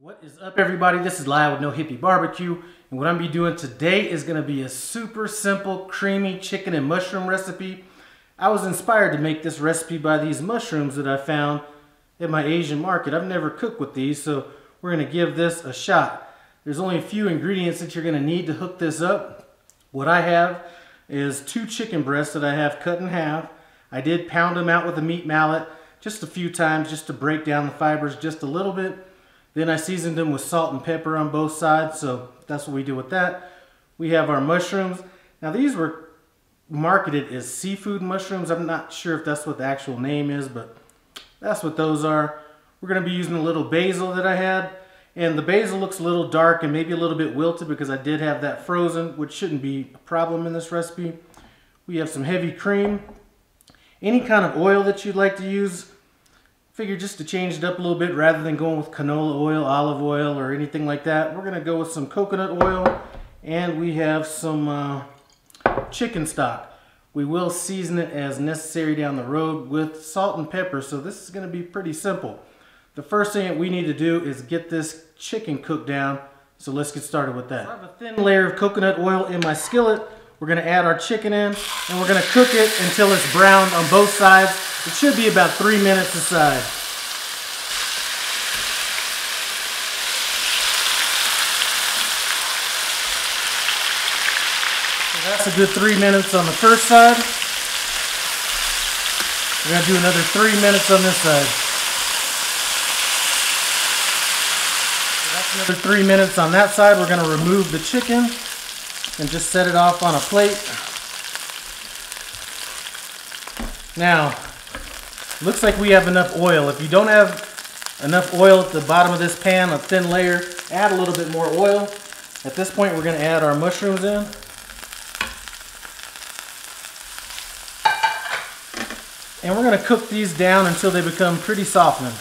What is up, everybody? This is Lyle with No Hippie Barbecue, and what I'm gonna be doing today is gonna be a super simple creamy chicken and mushroom recipe. I was inspired to make this recipe by these mushrooms that I found at my Asian market. I've never cooked with these, so we're gonna give this a shot. There's only a few ingredients that you're gonna need to hook this up. What I have is 2 chicken breasts that I have cut in half. I did pound them out with a meat mallet just a few times just to break down the fibers just a little bit. Then I seasoned them with salt and pepper on both sides, so that's what we do with that. We have our mushrooms. Now these were marketed as seafood mushrooms. I'm not sure if that's what the actual name is, but that's what those are. We're gonna be using a little basil that I had, and the basil looks a little dark and maybe a little bit wilted because I did have that frozen, which shouldn't be a problem in this recipe. We have some heavy cream. Any kind of oil that you'd like to use. Figure just to change it up a little bit rather than going with canola oil, olive oil, or anything like that. We're going to go with some coconut oil, and we have some chicken stock. We will season it as necessary down the road with salt and pepper, so this is going to be pretty simple. The first thing that we need to do is get this chicken cooked down, so let's get started with that. I have a thin layer of coconut oil in my skillet. We're going to add our chicken in, and we're going to cook it until it's browned on both sides. It should be about 3 minutes aside. So that's a good 3 minutes on the first side. We're going to do another 3 minutes on this side. So that's another 3 minutes on that side. We're going to remove the chicken and just set it off on a plate. Now, looks like we have enough oil. If you don't have enough oil at the bottom of this pan, a thin layer, add a little bit more oil. At this point, we're going to add our mushrooms in. And we're going to cook these down until they become pretty softened.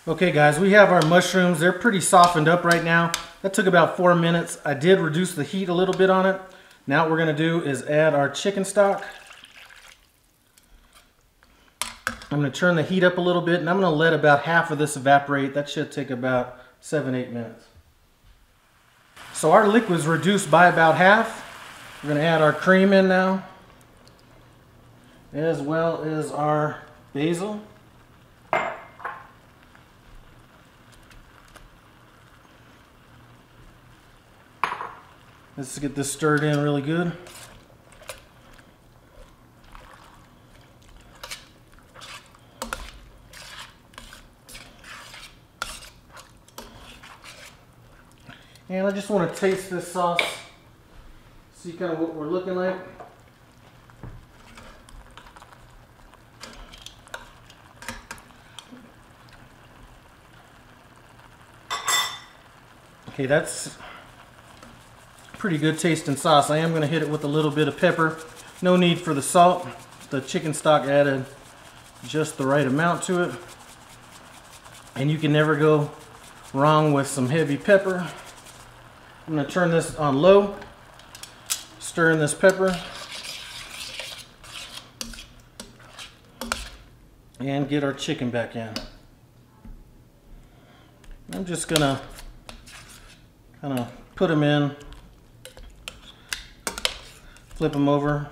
Okay guys, we have our mushrooms. They're pretty softened up right now. That took about 4 minutes. I did reduce the heat a little bit on it. Now what we're going to do is add our chicken stock. I'm going to turn the heat up a little bit, and I'm going to let about half of this evaporate. That should take about 7-8 minutes. So our liquid's reduced by about half. We're going to add our cream in now, as well as our basil. Let's get this stirred in really good. And I just want to taste this sauce, see kind of what we're looking like. Okay, that's pretty good tasting sauce. I am going to hit it with a little bit of pepper. No need for the salt. The chicken stock added just the right amount to it. And you can never go wrong with some heavy pepper. I'm going to turn this on low, stir in this pepper, and get our chicken back in. I'm just going to kind of put them in, flip them over,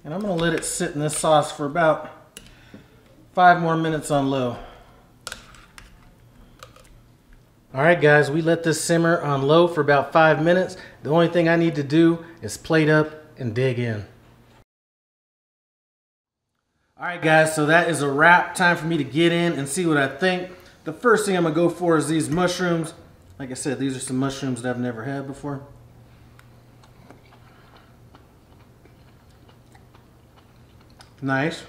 and I'm going to let it sit in this sauce for about 5 more minutes on low. Alright guys, we let this simmer on low for about 5 minutes. The only thing I need to do is plate up and dig in. Alright guys, so that is a wrap. Time for me to get in and see what I think. The first thing I'm going to go for is these mushrooms. Like I said, these are some mushrooms that I've never had before. Nice.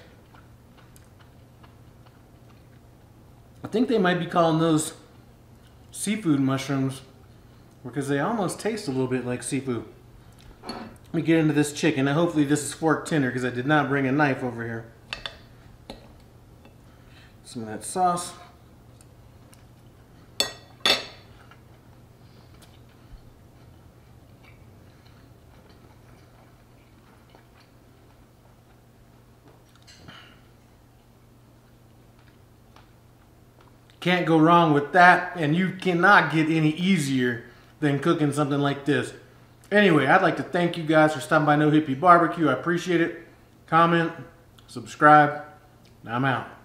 I think they might be calling those seafood mushrooms because they almost taste a little bit like seafood. Let me get into this chicken. Now hopefully this is fork tender because I did not bring a knife over here. Some of that sauce. Can't go wrong with that, and you cannot get any easier than cooking something like this. Anyway, I'd like to thank you guys for stopping by No Hippie Barbecue. I appreciate it. Comment, subscribe, and I'm out.